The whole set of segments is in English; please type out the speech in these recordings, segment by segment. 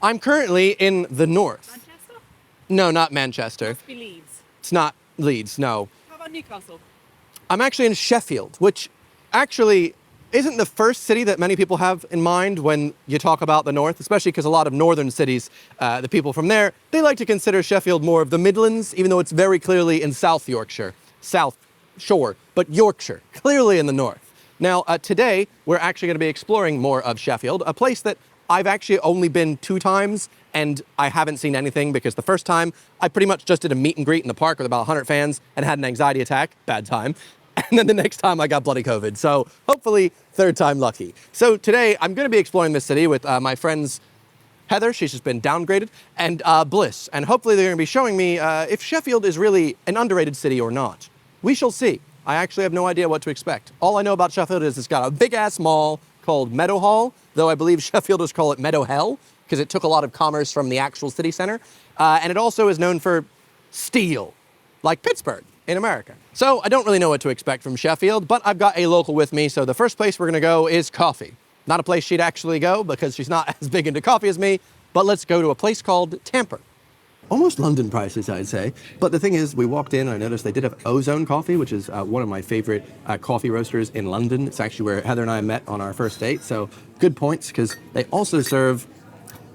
I'm currently in the north. Manchester? No, not Manchester. Must be Leeds. It's not Leeds, no. How about Newcastle? I'm actually in Sheffield, which actually isn't the first city that many people have in mind when you talk about the north, especially because a lot of northern cities, the people from there, they like to consider Sheffield more of the Midlands, even though it's very clearly in South Yorkshire, South Shore, but Yorkshire, clearly in the north. Now, today, we're actually going to be exploring more of Sheffield, a place that I've actually only been 2 times, and I haven't seen anything because the first time, I pretty much just did a meet and greet in the park with about 100 fans and had an anxiety attack, bad time. And then the next time I got bloody COVID. So hopefully 3rd time lucky. So today I'm going to be exploring this city with my friends Heather, she's just been downgraded, and Bliss. And hopefully they're going to be showing me if Sheffield is really an underrated city or not. We shall see. I actually have no idea what to expect. All I know about Sheffield is it's got a big ass mall called Meadowhall, though I believe Sheffielders call it Meadow Hell because it took a lot of commerce from the actual city center. And it also is known for steel, like Pittsburgh in America. So I don't really know what to expect from Sheffield, but I've got a local with me, so the first place we're gonna go is coffee. Not a place she'd actually go because she's not as big into coffee as me, but let's go to a place called Tamper. Almost London prices, I'd say. But the thing is, we walked in and I noticed they did have Ozone Coffee, which is one of my favorite coffee roasters in London. It's actually where Heather and I met on our first date, so good points, because they also serve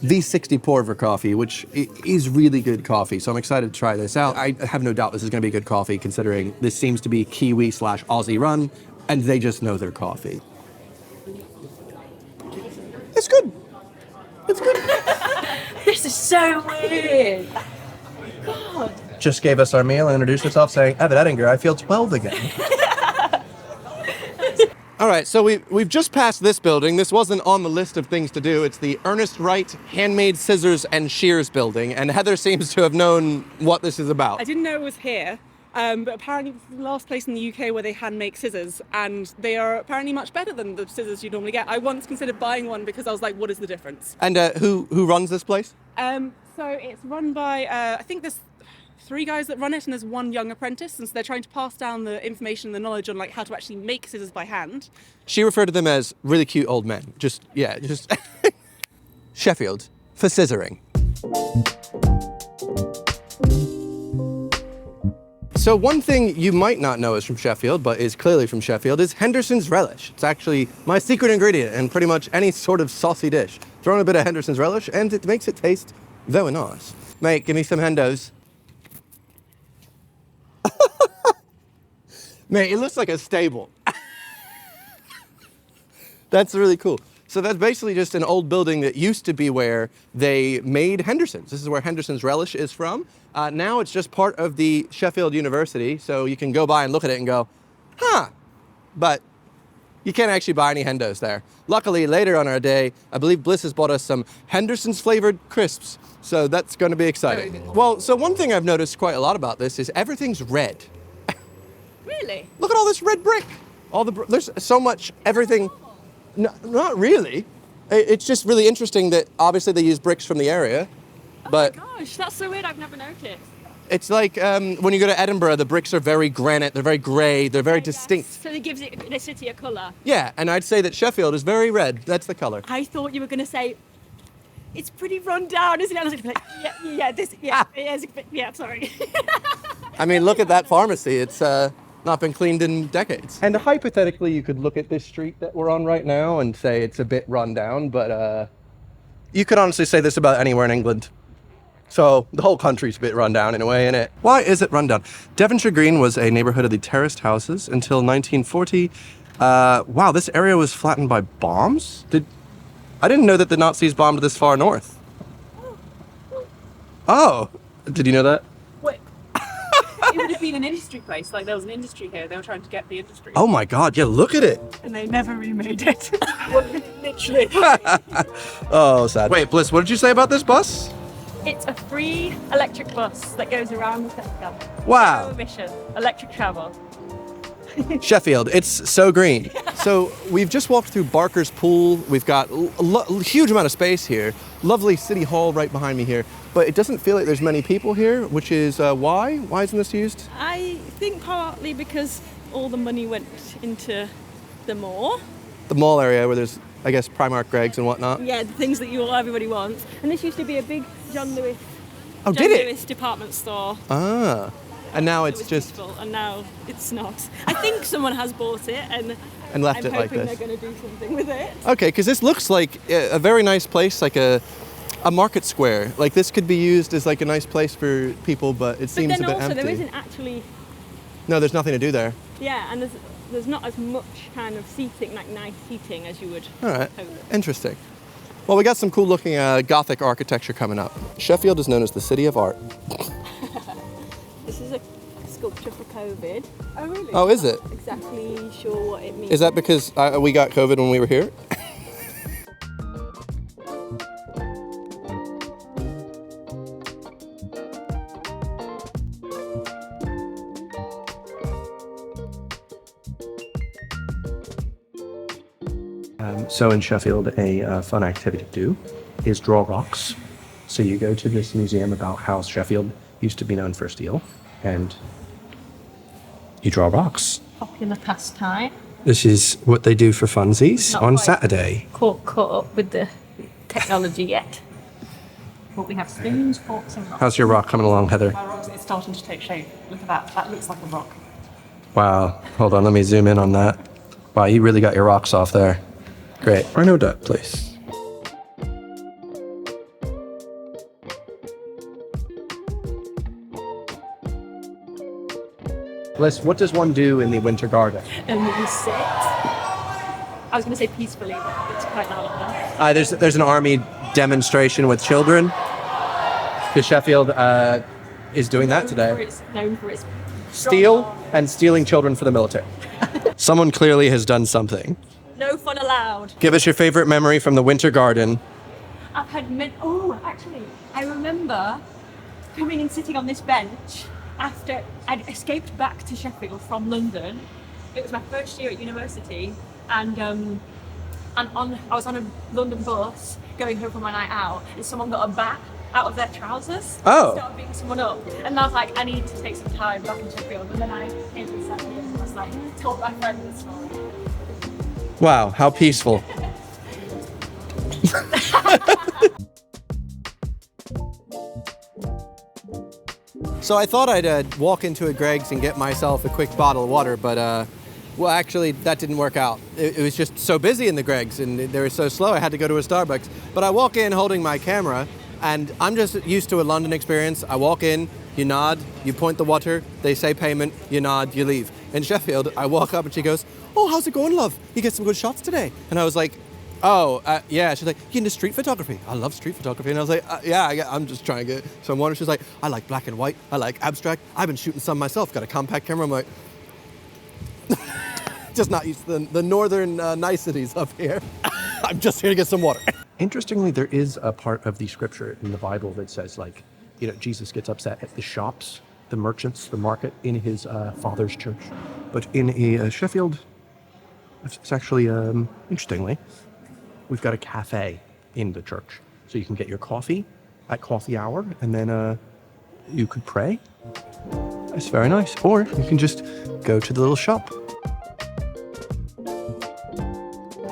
V60 pour-over coffee, which is really good coffee, so I'm excited to try this out. I have no doubt this is going to be good coffee, considering this seems to be Kiwi/Aussie run, and they just know their coffee. It's good. It's good. This is so weird. God. Just gave us our meal and introduced herself saying, Evan Edinger, I feel 12 again. All right, so we've just passed this building. This wasn't on the list of things to do. It's the Ernest Wren Handmade Scissors and Shears building, and Heather seems to have known what this is about. I didn't know it was here, but apparently it's the last place in the UK where they hand make scissors, and they are apparently much better than the scissors you normally get. I once considered buying one because I was like, what is the difference? And who runs this place? So it's run by, I think there's 3 guys that run it, and there's 1 young apprentice, and so they're trying to pass down the information and the knowledge on like how to actually make scissors by hand. She referred to them as really cute old men. Just Sheffield for scissoring. So one thing you might not know is from Sheffield, but is clearly from Sheffield, is Hendersons Relish. It's actually my secret ingredient in pretty much any sort of saucy dish. Throw in a bit of Hendersons Relish, and it makes it taste very nice. Mate, give me some Hendos. Mate, it looks like a stable. That's really cool. So that's basically just an old building that used to be where they made Hendersons. This is where Hendersons Relish is from. Now it's just part of the Sheffield University, so you can go by and look at it and go, huh, but you can't actually buy any Hendos there. Luckily, later on our day, I believe Bliss has bought us some Hendersons flavored crisps, so that's going to be exciting. Well, so one thing I've noticed quite a lot about this is everything's red. Really? Look at all this red brick. There's so much everything. No, not really. It's just really interesting that obviously they use bricks from the area, but Oh my gosh, that's so weird. I've never noticed. it's like when you go to Edinburgh, the bricks are very granite. They're very grey. They're very distinct. Yes. So it gives the city a colour. Yeah, and I'd say that Sheffield is very red. That's the color. I thought you were going to say, it's pretty run down, isn't it? I was like, yeah, sorry. I mean, look at that pharmacy. It's not been cleaned in decades. And hypothetically, you could look at this street that we're on right now and say it's a bit run down, but you could honestly say this about anywhere in England. So the whole country's a bit run down in a way, isn't it? Why is it run down? Devonshire Green was a neighborhood of the terraced houses until 1940. Wow, this area was flattened by bombs? I didn't know that the Nazis bombed this far north. Oh, did you know that? Wait. It would have been an industry place, like there was an industry here, they were trying to get the industry. Oh my God, yeah, look at it. And they never remade it. Literally. Oh, sad. Wait, Bliss, what did you say about this bus? It's a free electric bus that goes around the festival. Wow. No emission, electric travel. Sheffield, it's so green. So we've just walked through Barker's Pool. We've got a huge amount of space here. Lovely city hall right behind me here. But it doesn't feel like there's many people here, which is why? Why isn't this used? I think partly because all the money went into the mall. The mall area where there's I guess, Primark, Greggs and whatnot. Yeah, the things that everybody wants. And this used to be a big John Lewis department store. Ah. And now it's just... Peaceful, and now it's not. I think someone has bought it and left it like this. I'm hoping they're going to do something with it. Okay, because this looks like a very nice place, like a market square. Like this could be used as like a nice place for people, but it seems a bit empty. But then also there isn't actually... No, there's nothing to do there. Yeah, and there's not as much kind of seating, like nice seating as you would hope. All right, interesting. Well, we got some cool looking Gothic architecture coming up. Sheffield is known as the city of art. This is a sculpture for COVID. Oh, really? Oh, is it? I'm not exactly sure what it means. Is that because we got COVID when we were here? So in Sheffield, a fun activity to do is draw rocks. So you go to this museum about how Sheffield used to be known for steel, and you draw rocks. Popular pastime. This is what they do for funsies on Saturday. Caught up with the technology yet. But we have spoons, forks and rocks. How's your rock coming along, Heather? My rock is starting to take shape. Look at that. That looks like a rock. Wow. Hold on, let me zoom in on that. Wow, you really got your rocks off there. Great. Rhino duck, please. Liz, what does one do in the winter garden? We sit. I was going to say peacefully, but it's quite loud. There's an army demonstration with children. Because Sheffield is doing that today. It's known for its Steal and stealing children for the military. Someone clearly has done something. No fun allowed. Give us your favorite memory from the winter garden. I've had actually, I remember coming and sitting on this bench after I'd escaped back to Sheffield from London. It was my first year at university, and I was on a London bus going home from my night out, and someone got a bat out of their trousers. Oh. Started beating someone up, and I was like, I need to take some time back in Sheffield. And then I came and sat here and I was like, told my friend the story. Wow, how peaceful. So I thought I'd walk into a Greggs and get myself a quick bottle of water, but well, actually that didn't work out. It was just so busy in the Greggs and they were so slow I had to go to a Starbucks. But I walk in holding my camera, and I'm just used to a London experience. I walk in, you nod, you point the water, they say payment, you nod, you leave. In Sheffield, I walk up and she goes, "Oh, how's it going, love? You get some good shots today?" And I was like, "Oh, yeah." She's like, "You into street photography?" "I love street photography." And I was like, "Yeah, I'm just trying to get some water." She's like, "I like black and white. I like abstract. I've been shooting some myself. Got a compact camera." I'm like, just not used to the northern niceties up here. I'm just here to get some water. Interestingly, there is a part of the scripture in the Bible that says, like, you know, Jesus gets upset at the shops, the merchants, the market in his father's church. But in Sheffield, it's actually, interestingly, we've got a cafe in the church. So you can get your coffee at coffee hour, and then you could pray. It's very nice. Or you can just go to the little shop.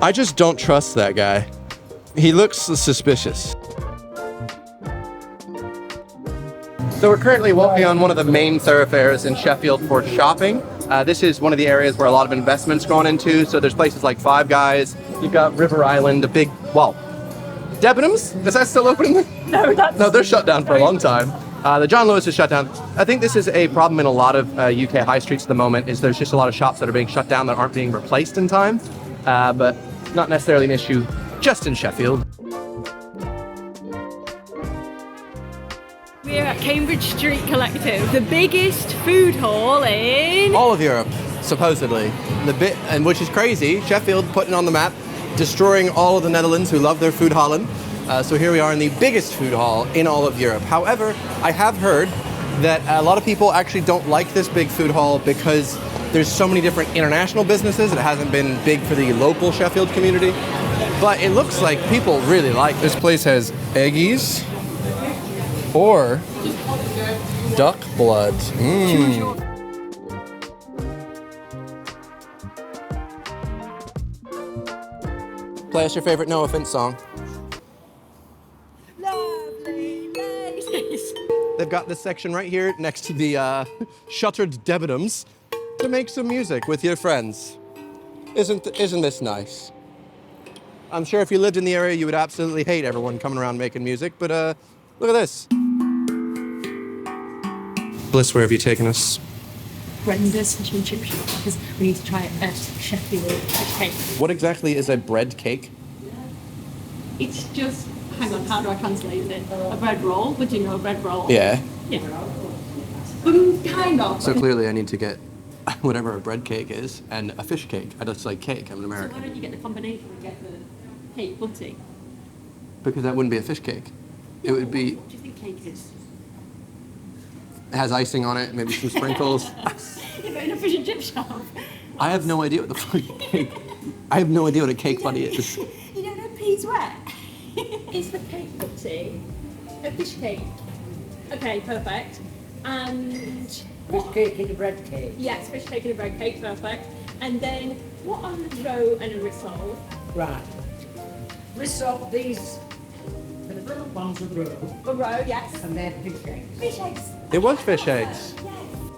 I just don't trust that guy. He looks suspicious. So we're currently walking on one of the main thoroughfares in Sheffield for shopping. This is one of the areas where a lot of investment's gone into. So there's places like Five Guys. You've got River Island, Debenhams? Is that still open? No, they're shut down for a long time. The John Lewis is shut down. I think this is a problem in a lot of UK high streets at the moment, is there's just a lot of shops that are being shut down that aren't being replaced in time. But not necessarily an issue just in Sheffield. We're at Cambridge Street Collective, the biggest food hall in all of Europe, supposedly. And which is crazy. Sheffield putting on the map, destroying all of the Netherlands who love their food hallen. So here we are in the biggest food hall in all of Europe. However, I have heard that a lot of people actually don't like this big food hall because there's so many different international businesses. It hasn't been big for the local Sheffield community. But it looks like people really like it. This place has eggies or duck blood. Play us your favorite No Offense song. Lovely ladies. They've got this section right here next to the shuttered debitums to make some music with your friends. Isn't this nice? I'm sure if you lived in the area, you would absolutely hate everyone coming around making music, but look at this. Bliss, where have you taken us? Brenda's fish and chip shop because we need to try a Sheffield fish cake. What exactly is a bread cake? It's just, hang on, how do I translate it? A bread roll. Would you know a bread roll? Yeah. Yeah. Kind of. So clearly I need to get whatever a bread cake is and a fish cake. I just like cake, I'm an So why American. don't you get the combination and get the cake butty? Because that wouldn't be a fish cake. It would be, What do you think cake is? it has icing on it, maybe some sprinkles. Yeah, but in a fish and chip shop. I have no idea what the fucking cake, I have no idea what a cake buddy is. You don't know peas wet? Is the cake butty a fish cake? Okay, perfect. And Fish cake and a bread cake. yes, fish cake and a bread cake, perfect. And then what are a roe and a risole? Right. Risotto, these, the little ones are roe, A roe, yes. and they're fish eggs. Fish eggs. It was fish eggs. Yes.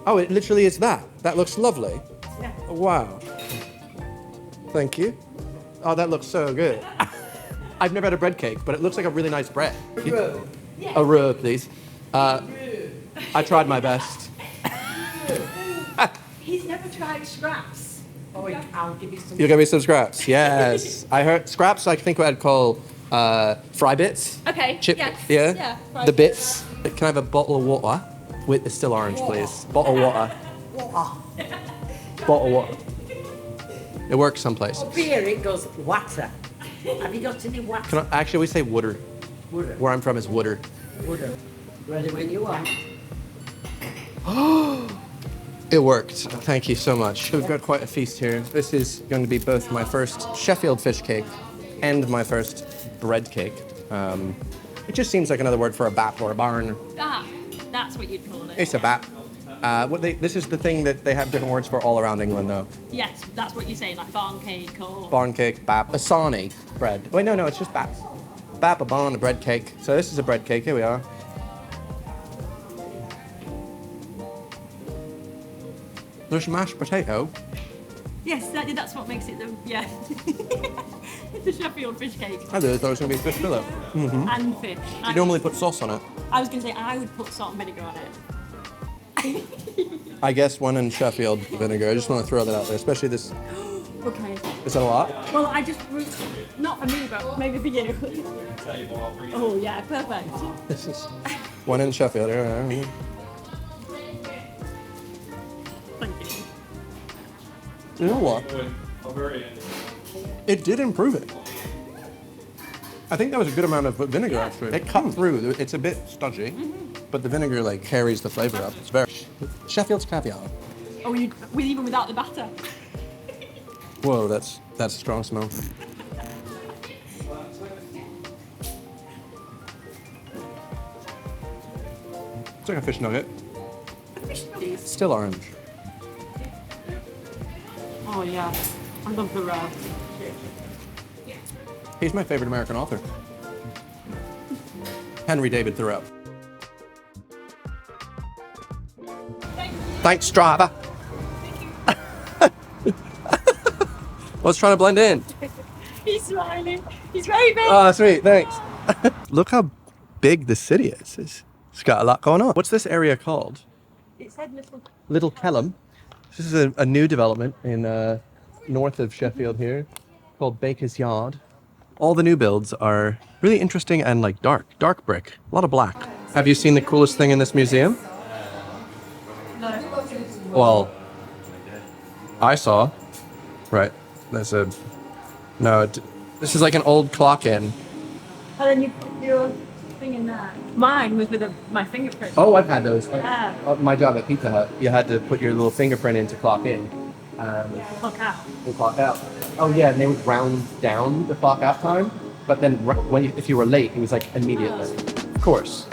Oh, it literally is that. That looks lovely. Yeah. Wow. Thank you. Oh, that looks so good. I've never had a bread cake, but it looks like a really nice bread. Roe. A roux, please. I tried my best. He's never tried scraps. Oh, I'll give you some. You'll give me some scraps. Yes. I heard scraps, I think I'd call fry bits. Okay. Chip. Yes. Yeah. Yeah. Fry The bits. Can I have a bottle of water? It's still orange, please. Bottle of water. Bottle of water. It works some places. Up here it goes water. Have you got any water? Actually, we say wooder. Water. Where I'm from is wooder. Water. Ready when you are. It worked. Thank you so much. We've got quite a feast here. This is going to be both my first Sheffield fish cake and my first bread cake. It just seems like another word for a bap or a barn. That's what you'd call it. It's a bap. This is the thing that they have different words for all around England, though. Yes, that's what you say, like barn cake or. Barn cake, bap, a sarnie bread. Wait, no, it's just bap. Bap, a barn, a bread cake. So this is a bread cake. Here we are. There's mashed potato. Yes, that's what makes it the yeah. It's a Sheffield fish cake I thought it was going to be fish fillet. and fish. You normally put sauce on it. I was going to say I would put salt and vinegar on it. I guess one in Sheffield vinegar. I just want to throw that out there, especially this. Okay. Is that a lot? Well, I just not for me, but maybe for you. Oh yeah, perfect. This is one in Sheffield. Thank you. You know what? It did improve it. I think that was a good amount of vinegar, actually. It cut through. It's a bit stodgy, but the vinegar like carries the flavor up. It's very Sheffield's caviar. Oh, even without the batter. Whoa, that's a strong smell. It's like a fish nugget. It's still orange. Oh yeah, I love the roe. He's my favorite American author. Henry David Thoreau. Thanks, driver. I was trying to blend in. He's smiling. He's waving. Oh, sweet, thanks. Look how big this city is. It's got a lot going on. What's this area called? It said Little Kelham. This is a new development in north of Sheffield here called Baker's Yard. All the new builds are really interesting and like dark brick, a lot of black. Have you seen the coolest thing in this museum? No. Well, I saw. Right, there's a, no, this is like an old clock in. And then you put your thing in there. Mine was with my fingerprint. Oh, I've had those. Ah. My job at Pizza Hut, you had to put your little fingerprint in to clock in. Look out. And clock out. Oh yeah, and they would round down the clock out time, but then if you were late, it was like immediately. Of course.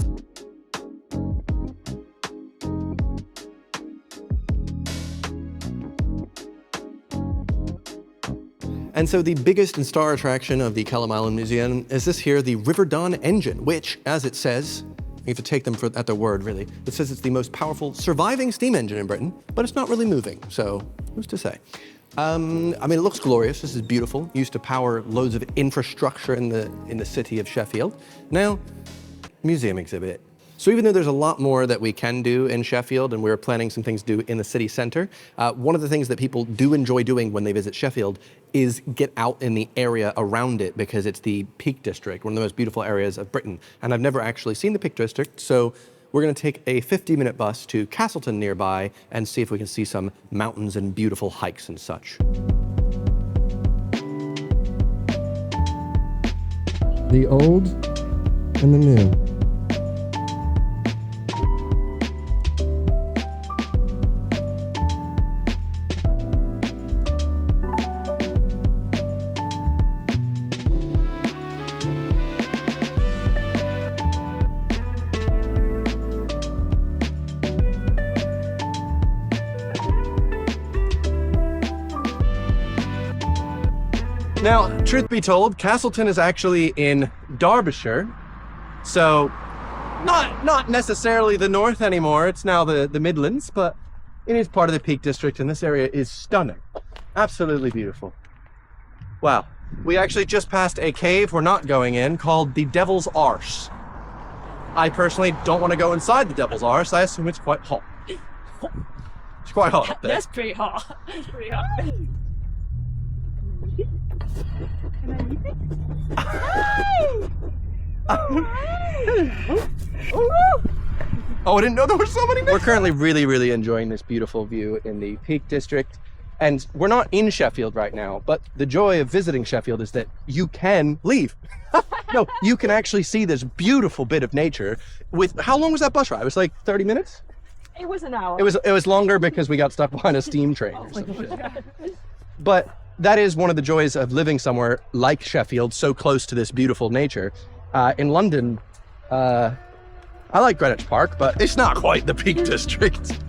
And so the biggest and star attraction of the Kelham Island Museum is this here, the River Don engine, which, as it says, you have to take them at their word, really. It says it's the most powerful surviving steam engine in Britain, but it's not really moving, so who's to say? I mean, it looks glorious. This is beautiful. Used to power loads of infrastructure in the city of Sheffield. Now, museum exhibit. So even though there's a lot more that we can do in Sheffield, and we're planning some things to do in the city center, one of the things that people do enjoy doing when they visit Sheffield is get out in the area around it, because it's the Peak District, one of the most beautiful areas of Britain. And I've never actually seen the Peak District, so we're gonna take a 50-minute bus to Castleton nearby and see if we can see some mountains and beautiful hikes and such. The old and the new. Now, truth be told, Castleton is actually in Derbyshire, so not necessarily the north anymore. It's now the Midlands, but it is part of the Peak District, and this area is stunning. Absolutely beautiful. Wow. We actually just passed a cave we're not going in called the Devil's Arse. I personally don't want to go inside the Devil's Arse. I assume it's quite hot. It's quite hot up there. That's pretty hot. That's pretty hot. Oh, I didn't know there were so many. We're currently really enjoying this beautiful view in the Peak District. And we're not in Sheffield right now, but the joy of visiting Sheffield is that you can leave. No, you can actually see this beautiful bit of nature with, how long was that bus ride? It was like 30 minutes? It was an hour. It was longer because we got stuck behind a steam train or some shit. But that is one of the joys of living somewhere like Sheffield, so close to this beautiful nature. In London, I like Greenwich Park, but it's not quite the Peak District.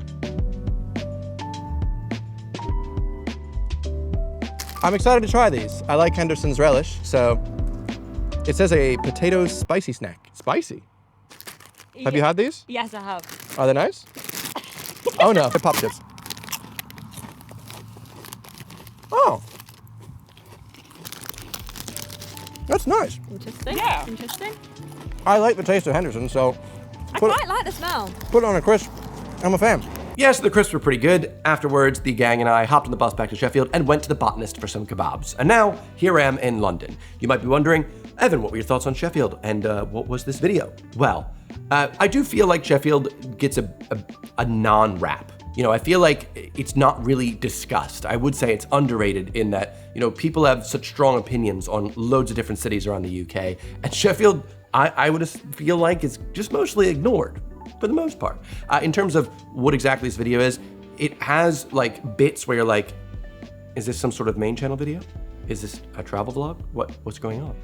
I'm excited to try these. I like Hendersons Relish, so it says a potato spicy snack. Spicy? Yeah. Have you had these? Yes, I have. Are they nice? Oh no, they're pop chips. Oh. That's nice. Interesting. Yeah. Interesting. I like the taste of Henderson, so I quite like the smell. put it on a crisp. I'm a fan. Yes, the crisps were pretty good. Afterwards, the gang and I hopped on the bus back to Sheffield and went to the Botanist for some kebabs. And now, here I am in London. You might be wondering, Evan, what were your thoughts on Sheffield? And what was this video? Well, I do feel like Sheffield gets a non-rap. You know, I feel like it's not really discussed. I would say it's underrated in that, you know, people have such strong opinions on loads of different cities around the UK. And Sheffield, I would feel like is just mostly ignored for the most part. In terms of what exactly this video is, it has like bits where you're like, is this some sort of main channel video? Is this a travel vlog? What's going on?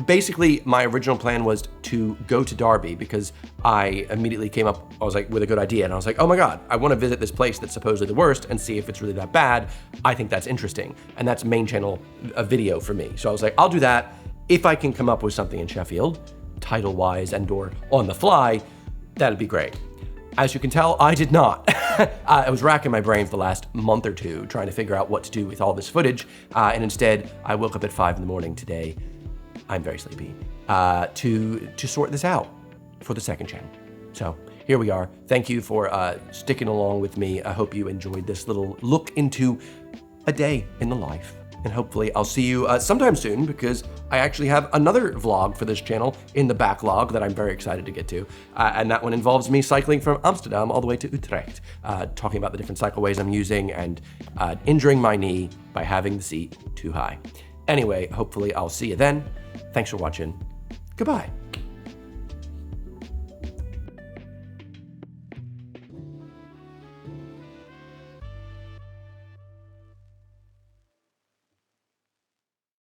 Basically, my original plan was to go to Derby because I immediately came up, I was like, with a good idea. And I was like, oh my God, I want to visit this place that's supposedly the worst and see if it's really that bad. I think that's interesting. And that's main channel a video for me. So I was like, I'll do that. If I can come up with something in Sheffield, title-wise and or on the fly, that'd be great. As you can tell, I did not. I was racking my brain for the last month or two trying to figure out what to do with all this footage. And instead, I woke up at 5 in the morning today, I'm very sleepy, to sort this out for the second channel. So here we are. Thank you for sticking along with me. I hope you enjoyed this little look into a day in the life. And hopefully I'll see you sometime soon because I actually have another vlog for this channel in the backlog that I'm very excited to get to. And that one involves me cycling from Amsterdam all the way to Utrecht, talking about the different cycleways I'm using and injuring my knee by having the seat too high. Anyway, hopefully I'll see you then. Thanks for watching. Goodbye.